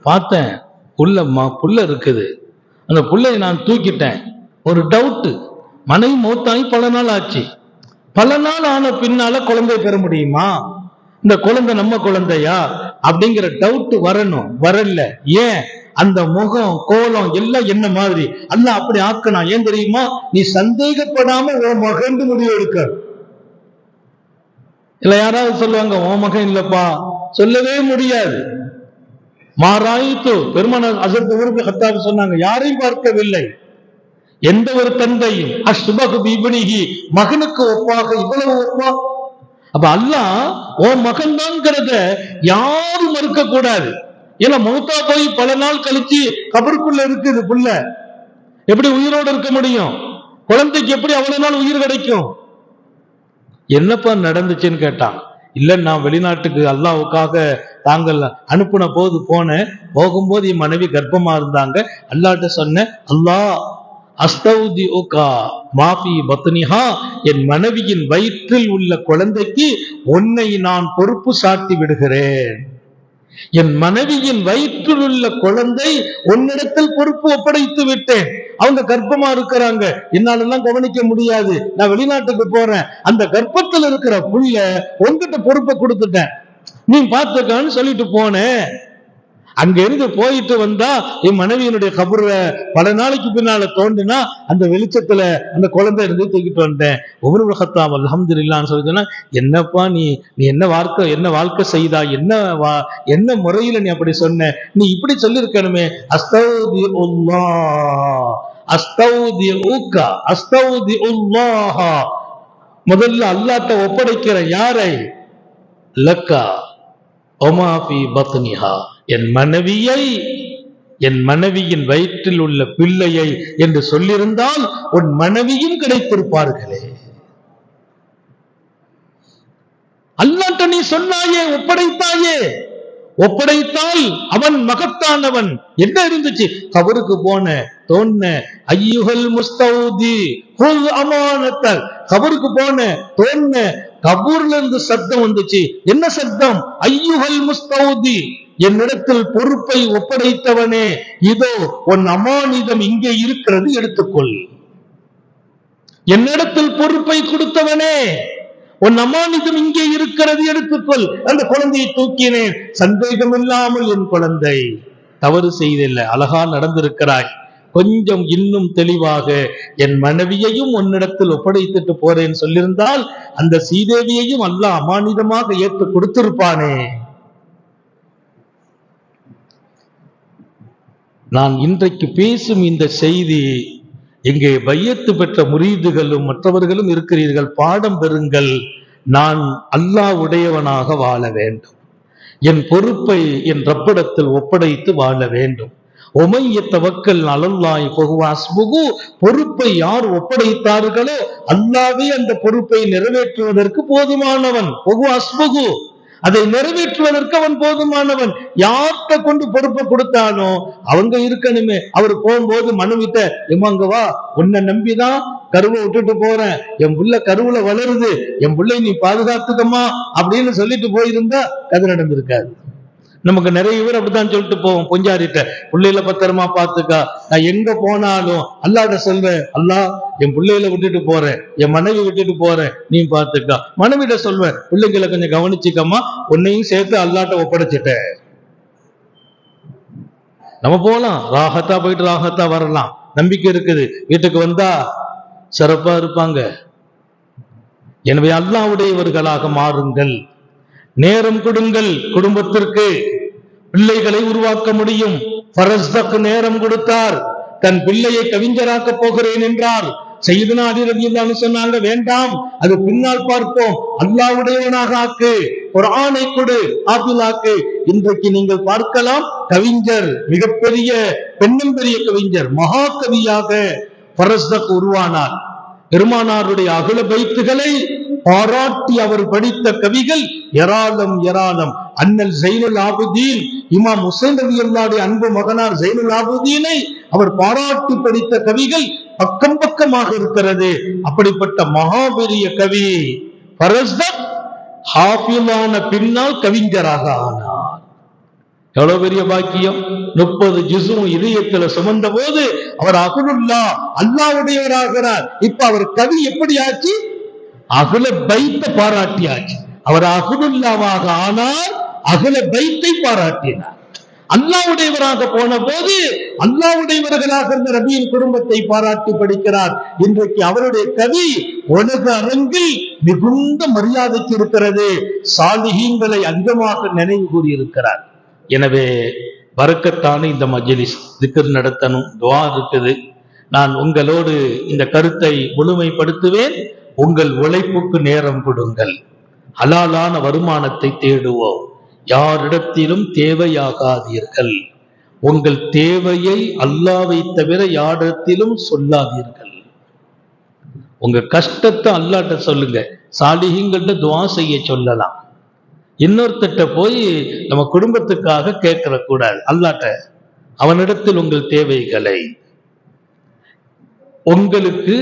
பார்த்தேன் புள்ள இருக்குது. அந்த புள்ளையை நான் தூக்கிட்டேன். ஒரு டவுட், மனைவி மௌத்தாகி பல நாள் ஆச்சு. பல நாள் ஆன பின்னால குழந்தை பெற முடியுமா? இந்த குழந்தை நம்ம குழந்தையா அப்படிங்கிற டவுட் வரணும். வரல. ஏன்? அந்த முகம் கோலம் எல்லாம் என்ன மாதிரி அல்லாஹ் அப்படி ஆக்கணும். ஏன் தெரியுமா? நீ சந்தேகப்படாம உன் மகன் முடிவு எடுக்க. இல்ல யாராவது சொல்லுவாங்க உன் மகன் இல்லப்பா, சொல்லவே முடியாது. மாராயித்து பெருமான அசத் ஊருக்கு கத்தாப் சொன்னாங்க, யாரையும் பார்க்கவில்லை எந்த ஒரு தந்தையும் அஷ்பகு பிப்னிஹி, மகனுக்கு ஒப்பாக இவ்வளவு ஒப்பா. அப்ப அல்லாஹ் உன் மகன் தான்ங்கிறத யாரும் மறுக்க கூடாது. ஏன்னா மௌத்தா போய் பல நாள் கழிச்சு கபருக்குள்ள இருக்குது புள்ள, எப்படி உயிரோடு இருக்க முடியும்? குழந்தைக்கு எப்படி அவ்வளவு நாள் உயிர் கிடைக்கும்? என்னப்பா நடந்துச்சுன்னு கேட்டான். இல்ல, நான் வெளிநாட்டுக்கு அல்லாஹ்வுக்காக தாங்கள் அனுப்புன போது போனேன். போகும்போது என் மனைவி கர்ப்பமா இருந்தாங்க. அல்லாஹ்ட்ட சொன்னேன், அல்லாஹ் அஸ்தௌதிஉகா மாஃபி பத்னிஹா, என் மனைவியின் வயிற்றில் உள்ள குழந்தைக்கு உன்னை நான் பொறுப்பு சாட்டி விடுகிறேன். என் மனைவியின் வயிற்றில் உள்ள குழந்தை உன்னிடத்தில் பொறுப்பு ஒப்படைத்து விட்டேன். அவங்க கர்ப்பமா இருக்கிறாங்க, என்னாலெல்லாம் கவனிக்க முடியாது, நான் வெளிநாட்டுக்கு போறேன். அந்த கர்ப்பத்தில் இருக்கிற புள்ள உன்கிட்ட பொறுப்பை கொடுத்துட்டேன், நீ பார்த்துக்கான்னு சொல்லிட்டு போனேன். அங்க இருந்து போயிட்டு வந்தா என் மனைவியினுடைய கபூர பல நாளைக்கு பின்னால தோண்டினா அந்த வெளிச்சத்துல அந்த குழந்தை இருந்து தூக்கிட்டு வந்தேன். உமர் இப்னு கத்தாப் அல்ஹம்துலில்லாஹ்னு சொல்லினா, என்னப்பா நீ என்ன வாழ்க்கை செய்தா, என்ன முறையில நீ அப்படி சொன்ன? நீ இப்படி சொல்லிருக்கணுமே, அஸ்தௌதிஉல்லாஹ் அஸ்தௌதிஉகா அஸ்தௌதிஉல்லாஹ். முதல்ல அல்லாஹ்ட்ட ஒப்படைக்கிற யாரை? லக்கா ஒமாஃபி பத்னிஹா, என் மனைவியை, என் மனைவியின் வயிற்றில் உள்ள பிள்ளையை என்று சொல்லியிருந்தால் உன் மனைவியும் கிடைத்திருப்பார்களே. அல்லாஹ்ட்ட நீ சொன்னாயே, ஒப்படைத்தாயே, ஒப்படைத்தால் அவன் மகத்தானவன். என்ன இருந்துச்சு? கபருக்கு போன தோன்ன ஐயுகல் முஸ்தௌதி குல் அமானத்தல். கபருக்கு போன தோன்ன கபூர்ல இருந்து சத்தம் வந்துச்சு. என்ன சத்தம்? ஐயுஹல் முஸ்தௌதி, என்னிடத்தில் பொறுப்பை ஒப்படைத்தவனே, இதோ உன் அமானிதம் இங்கே இருக்கிறது, எடுத்துக்கொள். என்னிடத்தில் பொறுப்பை கொடுத்தவனே, உன் அமானிதம் இங்கே இருக்கிறது, எடுத்துக்கொள். அந்த குழந்தையை தூக்கினேன். சந்தேகம் இல்லாமல் என் குழந்தை தவறு செய்தில்லை, அழகா நடந்திருக்கிறாய். கொஞ்சம் இன்னும் தெளிவாக என் மனைவியையும் உன்னிடத்தில் ஒப்படைத்துட்டு போறேன்னு சொல்லியிருந்தால் அந்த சீதேவியையும் அல்லாஹ் அமானிதமாக ஏற்று கொடுத்திருப்பானே. நான் இன்றைக்கு பேசும் இந்த செய்தி, இங்கே பையத்து பெற்ற முரீதுகளும் மற்றவர்களும் இருக்கிறீர்கள், பாடம் பெறுங்கள். நான் அல்லாஹ் உடையவனாக வாழ வேண்டும், என் பொறுப்பை என் ரப்பிடத்தில் ஒப்படைத்து வாழ வேண்டும். ஒமையத்தவக்கல் அலல்லாஹி ஃபஹுவ ஹஸ்புஹு, பொறுப்பை யார் ஒப்படைத்தார்களோ அல்லாஹ்வே அந்த பொறுப்பை நிறைவேற்றுவதற்கு போதுமானவன். ஃபஹுவ ஹஸ்புஹு, அதை நிறைவேற்றுவதற்கு அவன் போதுமானவன். யார்கிட்ட கொண்டு பொறுப்பை கொடுத்தானோ அவங்க இருக்கணுமே. அவர் போகும்போது மனைவிட்ட, எம்மாங்க வா, உன்னை நம்பிதான் கருவை விட்டுட்டு போறேன், என் புள்ள கருவுல வளருது, என் புள்ளை நீ பாதுகாத்துக்கமா அப்படின்னு சொல்லிட்டு போயிருந்தா கதை நடந்திருக்காது. நமக்கு நிறைய பேர் அப்படித்தான் சொல்லிட்டு போவோம் பொஞ்சாரிட்ட, பிள்ளைகளை பத்திரமா பாத்துக்கா, நான் எங்க போனாலும் அல்லாட்ட சொல்வேன், அல்லா என் பிள்ளைகளை விட்டுட்டு போறேன், என் மனைவி விட்டுட்டு போறேன், நீ பாத்துக்கா. மனைவிட்ட சொல்வேன், பிள்ளைங்களை கொஞ்சம் கவனிச்சுக்கம்மா, உன்னையும் சேர்த்து அல்லாட்ட ஒப்படைச்சிட்ட. நம்ம போலாம், ராகத்தா போயிட்டு ராகத்தா வரலாம், நம்பிக்கை இருக்குது. வீட்டுக்கு வந்தா சிறப்பா இருப்பாங்க. எனவே அல்லாஹ்வுடையவர்களாக மாறுங்கள். நேரம் கொடுங்கள், குடும்பத்திற்கு பிள்ளைகளை உருவாக்க முடியும். ஃபரஸ்தக் நேரம் கொடுத்தார், தன் பிள்ளையை கவிஞராக்க போகிறேன் என்றார். சையதுனா அலி ரலியல்லாஹு அன்ஹு சொன்னாங்க, வேண்டாம், அது பின்னால் பார்ப்போம், அல்லாஹ்வுடையவனாக ஆக்கு, குர்ஆனை கொடு, ஆபிலாக்கு. இன்றைக்கு நீங்கள் பார்க்கலாம், கவிஞர், மிகப்பெரிய பெண்ணும் பெரிய கவிஞர், மகாகவியாக ஃபரஸ்தக் உருவானார். பெருமானாருடைய அகல பைத்துகளை பாராட்டி அவர் படித்த கவிகள் ஏராளம் ஏராளம். அண்ணல் ஜைனுல் ஆபிதீன், இமாம் ஹுசைன் ரலியல்லாஹு அன்பு மகனார் ஜைனுல் ஆபிதீனை அவர் பாராட்டி படித்த கவிகள் பக்கம் பக்கமாக இருக்கிறது. அப்படிப்பட்ட மகாபெரிய கவி ஃபரஸ்தக் ஹாஃபிலான பின்னால் கவிஞராக ஆனார். எவ்வளவு பெரிய பாக்கியம்! 30 ஜுஸும் இதயத்துல சுமந்த போது அவர் அஹ்லுல்லா, அல்லாஹ்வுடையவராகிறார். இப்ப அவர் கவி எப்படி ஆச்சு? அஹ்ல பைத்தை பாராட்டியாச்சு. அவர் அஹ்லுல்லாவாக ஆனார், அஹ்ல பைத்தை பாராட்டினார். அல்லாஹ்வுடையவராக போன போது அல்லாஹ்வுடையவர்களாக இருந்த நபியின் குடும்பத்தை பாராட்டி படிக்கிறார். இன்றைக்கு அவருடைய கவி உலக அரங்கில் மிகுந்த மரியாதைக்கு இருக்கிறது. சாலிஹீன்களை அதிகமாக நினைவு கூறியிருக்கிறார். எனவே பரக்கத்தான இந்த மஜ்லிஸ், திக்ர் நடத்தணும், துஆ இருக்குது. நான் உங்களோடு இந்த கருத்தை முழுமைப்படுத்துவேன். உங்கள் உழைப்புக்கு நேரம் கொடுங்கள், ஹலாலான வருமானத்தை தேடுவோம், யாரிடத்திலும் தேவையாகாதீர்கள், உங்கள் தேவையை அல்லாஹ்வை தவிர யாரிடத்திலும் சொல்லாதீர்கள். உங்க கஷ்டத்தை அல்லாஹ்ட்ட சொல்லுங்க, சாலிஹீன்கிட்ட துஆ செய்ய சொல்லலாம். இன்னொருத்தட்ட போய் நம்ம குடும்பத்துக்காக கேட்கற கூடாது. அல்லாஹ்ட்ட, அவனிடத்தில் உங்கள் தேவைகளை, உங்களுக்கு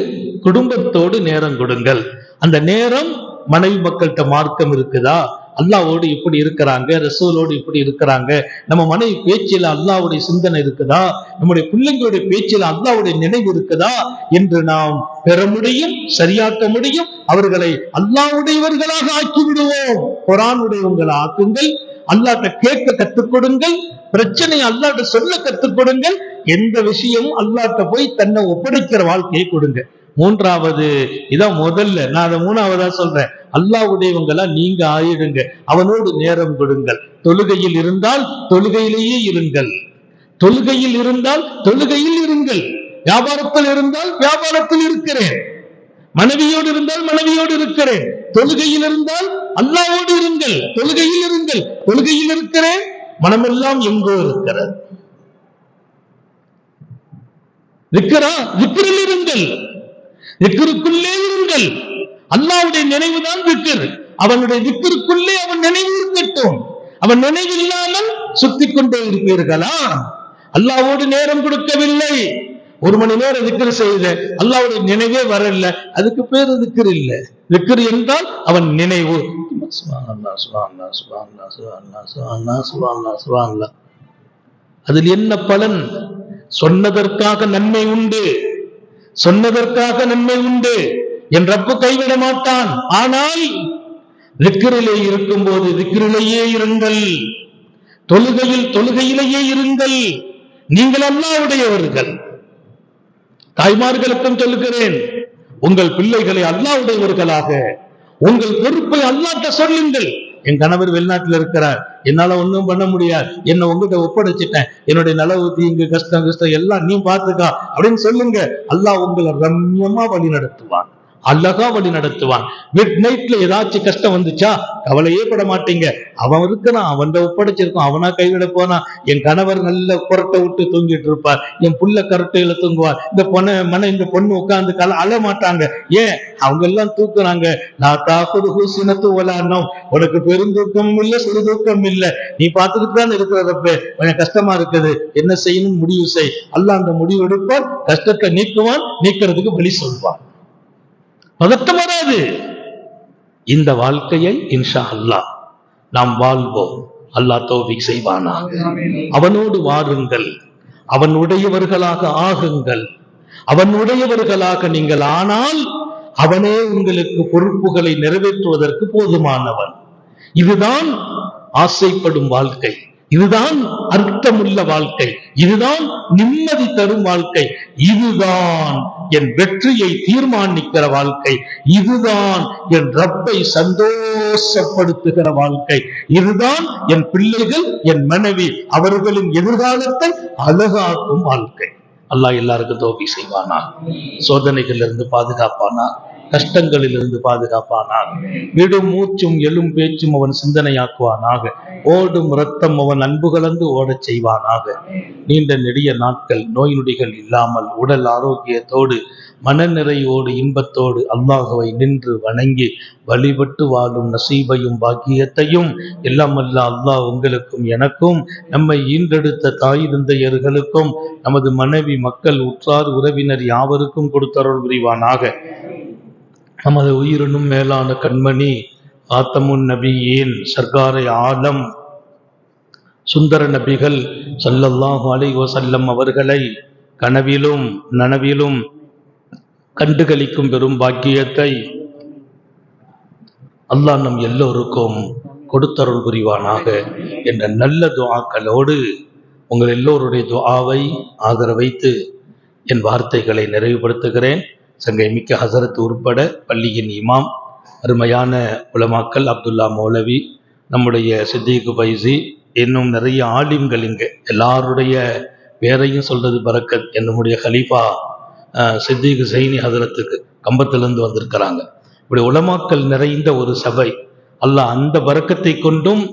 குடும்பத்தோடு நேரம் கொடுங்கள். அந்த நேரம் மனைவி மக்கள்கிட்ட மார்க்கம் இருக்குதா, அல்லாஹ்வோடு இப்படி இருக்கிறாங்க, ரசூலோடு இப்படி இருக்கிறாங்க, நம்ம மனைவி பேச்சில அல்லாஹ்வுடைய சிந்தனை இருக்குதா, நம்முடைய பிள்ளைங்களுடைய பேச்சில அல்லாஹ்வுடைய நினைவு இருக்குதா என்று நாம் பெற முடியும், சரியாக்க முடியும். அவர்களை அல்லாஹ்வுடையவர்களாக ஆக்கி விடுவோம். குர்ஆனுடையவங்களை ஆக்குங்கள், அல்லாஹ்ட்ட கேட்க கற்றுக் கொடுங்கள், பிரச்சனை அல்லாஹ்ட்ட சொல்ல கற்றுக் கொடுங்கள். எந்த விஷயமும் அல்லாஹ்ட்ட போய் தன்னை ஒப்படைக்கிற வாழ்க்கையை கொடுங்க. மூன்றாவது, இதான் முதல்ல, நான் அதை மூணாவதா சொல்றேன், அல்லாஹ்வுடையவங்களா நீங்க ஆயிடுங்க, அவனோடு நேரம் கொடுங்கள். தொழுகையில் இருந்தால் தொழுகையிலேயே இருங்கள், தொழுகையில் இருந்தால் தொழுகையில் இருங்கள், வியாபாரத்தில் இருந்தால் வியாபாரத்தில் இருக்கிறேன், மனைவியோடு இருந்தால் மனைவியோடு இருக்கிறேன், தொழுகையில் இருந்தால் அல்லாஹ்வோடு இருங்கள், தொழுகையில் இருங்கள், தொழுகையில் இருக்கிறேன், மனமெல்லாம் எங்கோ இருக்கிறது. திக்ரா, திக்ரில் இருங்கள், திக்ருக்குள்ளே இருங்கள். அல்லாஹ்வுடைய நினைவுதான் திக்ர். அவனுடைய திக்ருக்குள்ளே அவன் நினைவு இருக்கட்டும். அவன் நினைவு இல்லாமல் சுத்திக் கொண்டே இருப்பீர்களா? அல்லாஹ்வோடு நேரம் கொடுக்கவில்லை, 1 மணி நேரம் திக்ர் செய்த அல்லாஹ்வுடைய நினைவே வரல, அதுக்கு பேரு திக்ர் இல்ல. திக்ர் என்றால் அவன் நினைவு. சுப்ஹானல்லாஹ் சுப்ஹானல்லாஹ் சுப்ஹானல்லாஹ் சுப்ஹானல்லாஹ் சுப்ஹானல்லாஹ் சுப்ஹானல்லாஹ் சுப்ஹானல்லாஹ். அதில் என்ன பலன்? சொன்னதற்காக நன்மை உண்டு, சொன்னதற்காக நன்மை உண்டு. என் ரப்பு கைவிட மாட்டான். ஆனால் திக்ரிலே இருக்கும் போது திக்ரிலேயே இருங்கள், தொழுகையில் தொழுகையிலேயே இருங்கள். நீங்கள் அல்லாஹ்வுடையவர்கள். தாய்மார்களுக்கும் சொல்லுகிறேன், உங்கள் பிள்ளைகளை அல்லாஹ்வுடையவர்களாக, உங்கள் பொறுப்பை அல்லாஹ்ட்ட சொல்லுங்கள். என் கணவர் வெளிநாட்டுல இருக்கிறார், என்னால ஒண்ணும் பண்ண முடியாது, என்ன உங்ககிட்ட ஒப்படைச்சிட்டேன், என்னுடைய நலவு தீங்கு கஷ்டம் எல்லாம் நீ பார்த்துக்கா அப்படின்னு சொல்லுங்க. அல்லாஹ் உங்களை ரம்யமா வழி நடத்துவான், அழகா வழி நடத்துவான். மிட் நைட்ல ஏதாச்சும் கஷ்டம் வந்துச்சா கவலையே பட மாட்டீங்க. அவன் இருக்கிறான், அவன் ஒப்படைச்சிருக்கான், அவனா கைவிட போனா. என் கணவர் நல்ல புரட்டை விட்டு தூங்கிட்டு இருப்பார், என் புள்ள கரட்டையில தூங்குவார். இந்த பொண்ணு உட்கார்ந்து அழ மாட்டாங்க. ஏன்? அவங்க எல்லாம் தூக்குறாங்க. நான் தாக்குது சினத்து ஓலானோம், உனக்கு பெருந்தூக்கம் இல்ல சிறு தூக்கம் இல்ல, நீ பார்த்துக்கிட்டு தான் இருக்கிறதப்ப கொஞ்சம் கஷ்டமா இருக்குது, என்ன செய்யணும் முடிவு செய். அல்லாஹ் அந்த முடிவு எடுப்பார், கஷ்டத்தை நீக்குவான், நீக்கிறதுக்கு வழி சொல்வான். பதட்டம் வராது. இந்த வாழ்க்கையை இன்ஷா அல்லாஹ் நாம் வாழ்வோம். அல்லாஹ் தௌஃபீக் செய்வானா. அவனோடு வாருங்கள், அவனுடையவர்களாக ஆகுங்கள். அவனுடையவர்களாக நீங்கள் ஆனால் அவனே உங்களுக்கு பொறுப்புகளை நிறைவேற்றுவதற்கு போதுமானவன். இதுதான் ஆசைப்படும் வாழ்க்கை, இதுதான் அர்த்தமுள்ள வாழ்க்கை, இதுதான் நிம்மதி தரும் வாழ்க்கை, இதுதான் என் வெற்றியை தீர்மானிக்கிற வாழ்க்கை, இதுதான் என் ரப்பை சந்தோஷப்படுத்துகிற வாழ்க்கை, இதுதான் என் பிள்ளைகள், என் மனைவி, அவர்களின் எதிர்காலத்தை அழகாக்கும் வாழ்க்கை. அல்லாஹ் எல்லாருக்கும் தௌஃபீக் செய்வானா, சோதனைகள் இருந்து பாதுகாப்பானா, கஷ்டங்களில் இருந்து பாதுகாப்பானாக, விடும் மூச்சும் எழும் பேச்சும் அவன் சிந்தனையாக்குவானாக, ஓடும் ரத்தம் அவன் அன்பு கலந்து ஓடச் செய்வானாக. நீண்ட நெடிய நாட்கள் நோய் நொடிகள் இல்லாமல் உடல் ஆரோக்கியத்தோடு மனநிறைவோடு இன்பத்தோடு அல்லாஹுவை நின்று வணங்கி வழிபட்டு வாழும் நசீபையும் பாக்கியத்தையும் எல்லாம் அல்ல அல்லாஹ் உங்களுக்கும் எனக்கும், நம்மை ஈன்றெடுத்த தாய் தந்தையர்களுக்கும், நமது மனைவி மக்கள் உற்றார் உறவினர் யாவருக்கும் கொடுத்தருள் புரிவானாக. நமது உயிரினும் மேலான கண்மணி ஆத்தமுன் நபியின் சர்க்காரை ஆலம் சுந்தர நபிகள் ஸல்லல்லாஹு அலைஹி வஸல்லம் அவர்களை கனவிலும் நனவிலும் கண்டுகளிக்கும் பெரும் பாக்கியத்தை அல்லாஹ் நம் எல்லோருக்கும் கொடுத்தருள் புரிவானாக என்ற நல்ல துஆக்களோடு உங்கள் எல்லோருடைய துஆவை ஆதரவைத்து என் வார்த்தைகளை நிறைவுபடுத்துகிறேன். சங்கை மிக்க ஹசரத் உட்பட பள்ளியின் இமாம், அருமையான உலமாக்கள் அப்துல்லா மௌலவி, நம்முடைய சித்திக் பைசி, இன்னும் நிறைய ஆலிம்கள், இங்கே எல்லாருடைய பேரையும் சொல்றது பரக்கத். என்னுடைய ஹலீஃபா சித்திக் சைனி ஹசரத்துக்கு கம்பத்திலிருந்து வந்திருக்கிறாங்க. இப்படி உலமாக்கள் நிறைந்த ஒரு சபை. அல்லாஹ் அந்த பரக்கத்தை கொண்டும்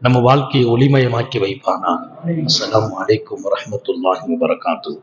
நம்ம வாழ்க்கையை ஒளிமயமாக்கி வைப்பானா. அஸ்ஸலாமு அலைக்கும் வரஹ்மத்துல்லாஹி வபரகாத்துஹு.